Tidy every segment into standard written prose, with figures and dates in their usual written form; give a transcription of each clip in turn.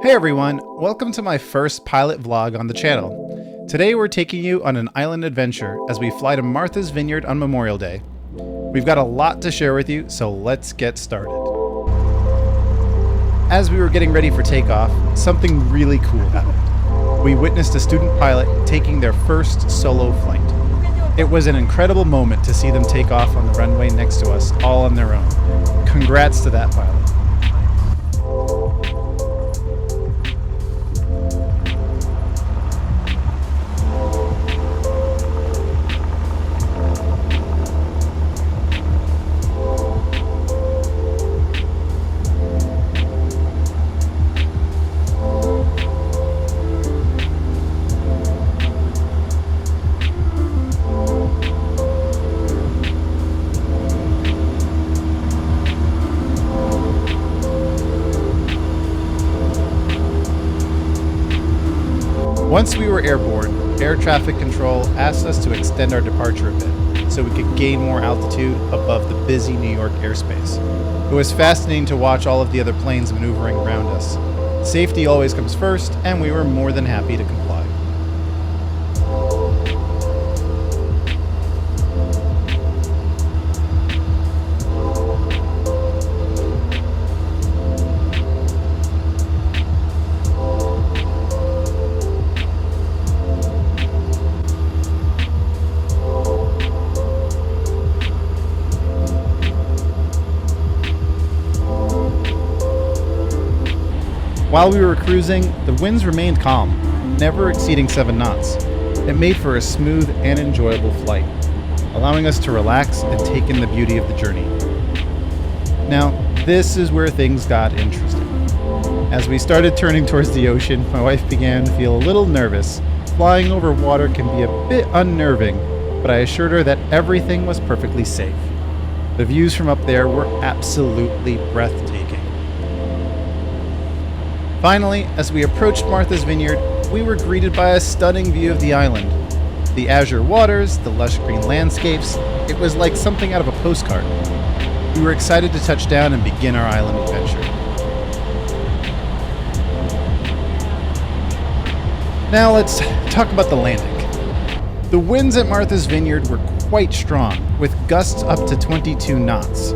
Hey everyone, welcome to my first pilot vlog on the channel. Today we're taking you on an island adventure as we fly to Martha's Vineyard on Memorial Day. We've got a lot to share with you, so let's get started. As we were getting ready for takeoff, something really cool happened. We witnessed a student pilot taking their first solo flight. It was an incredible moment to see them take off on the runway next to us, all on their own. Congrats to that pilot. Once we were airborne, air traffic control asked us to extend our departure a bit so we could gain more altitude above the busy New York airspace. It was fascinating to watch all of the other planes maneuvering around us. Safety always comes first, and we were more than happy to comply. While we were cruising, the winds remained calm, never exceeding 7 knots. It made for a smooth and enjoyable flight, allowing us to relax and take in the beauty of the journey. Now, this is where things got interesting. As we started turning towards the ocean, my wife began to feel a little nervous. Flying over water can be a bit unnerving, but I assured her that everything was perfectly safe. The views from up there were absolutely breathtaking. Finally, as we approached Martha's Vineyard, we were greeted by a stunning view of the island. The azure waters, the lush green landscapes, it was like something out of a postcard. We were excited to touch down and begin our island adventure. Now let's talk about the landing. The winds at Martha's Vineyard were quite strong, with gusts up to 22 knots.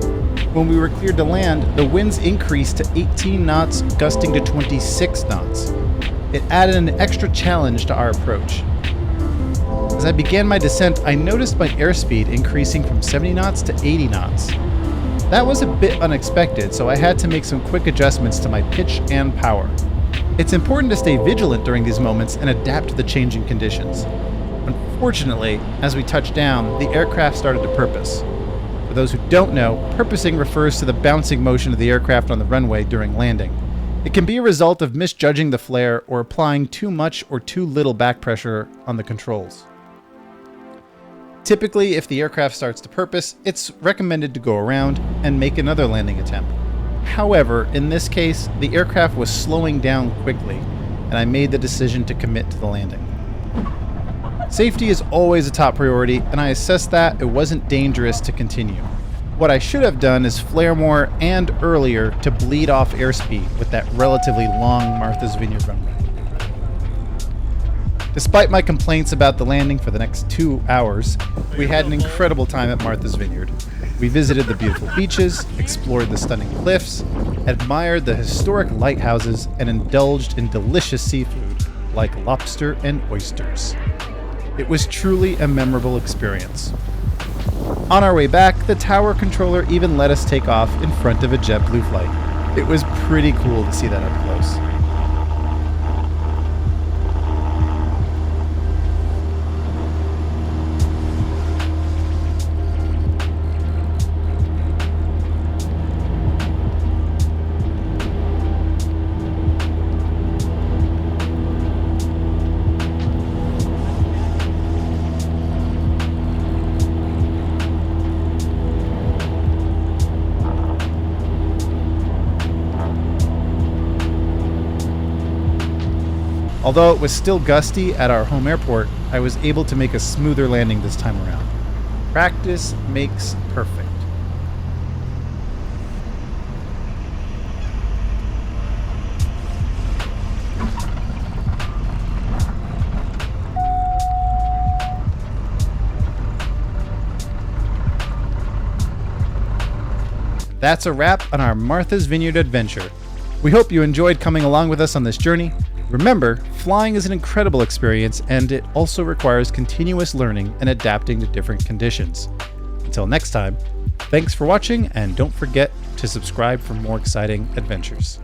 When we were cleared to land, the winds increased to 18 knots, gusting to 26 knots. It added an extra challenge to our approach. As I began my descent, I noticed my airspeed increasing from 70 knots to 80 knots. That was a bit unexpected, so I had to make some quick adjustments to my pitch and power. It's important to stay vigilant during these moments and adapt to the changing conditions. Unfortunately, as we touched down, the aircraft started to purpose. For those who don't know, purposing refers to the bouncing motion of the aircraft on the runway during landing. It can be a result of misjudging the flare or applying too much or too little back pressure on the controls. Typically, if the aircraft starts to purpose, it's recommended to go around and make another landing attempt. However, in this case, the aircraft was slowing down quickly, and I made the decision to commit to the landing. Safety is always a top priority, and I assessed that it wasn't dangerous to continue. What I should have done is flare more and earlier to bleed off airspeed with that relatively long Martha's Vineyard runway. Despite my complaints about the landing for the next 2 hours, we had an incredible time at Martha's Vineyard. We visited the beautiful beaches, explored the stunning cliffs, admired the historic lighthouses, and indulged in delicious seafood like lobster and oysters. It was truly a memorable experience. On our way back, the tower controller even let us take off in front of a JetBlue flight. It was pretty cool to see that up close. Although it was still gusty at our home airport, I was able to make a smoother landing this time around. Practice makes perfect. That's a wrap on our Martha's Vineyard adventure. We hope you enjoyed coming along with us on this journey. Remember, flying is an incredible experience, and it also requires continuous learning and adapting to different conditions. Until next time, thanks for watching, and don't forget to subscribe for more exciting adventures.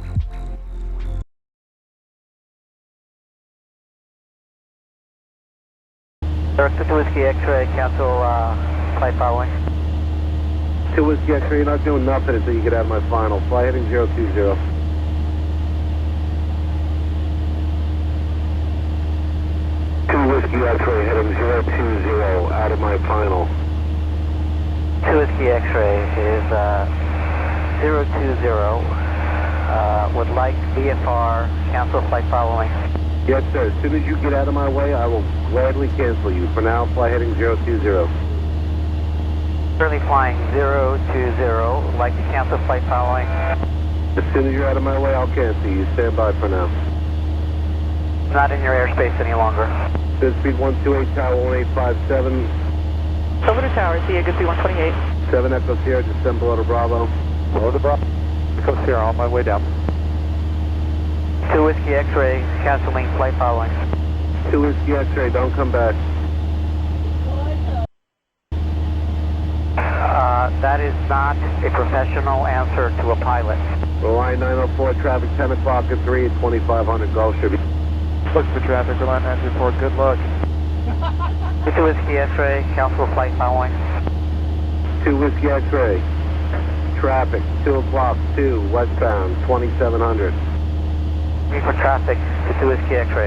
Director to Whiskey X-ray, cancel flight following. 2 Whiskey X-ray, you're not doing nothing until you get out of my final. Fly heading 020. 2 Whiskey X-ray, heading 020, out of my final. 2 Whiskey X-ray is 020, would like VFR, cancel flight following. Yes, sir. As soon as you get out of my way, I will gladly cancel you. For now, fly heading 020. Currently flying 020, would like to cancel flight following. As soon as you're out of my way, I'll cancel you. Stand by for now. Not in your airspace any longer. Speed 128, tower 1857. Over to tower, see good speed 128. 7 Echo Sierra, descend below the Bravo. Below the Bravo. Echo Sierra, on my way down. 2 Whiskey X-ray, canceling flight following. 2 Whiskey X-ray, don't come back. That is not a professional answer to a pilot. Line 904, traffic 10 o'clock at 3 at 2500 Gulf should be. Look for traffic, line 904, good luck. 2 Whiskey X-ray, cancel flight following. 2 Whiskey X-ray, traffic 2 o'clock 2 westbound 2700. For traffic to 2 Whiskey X-ray.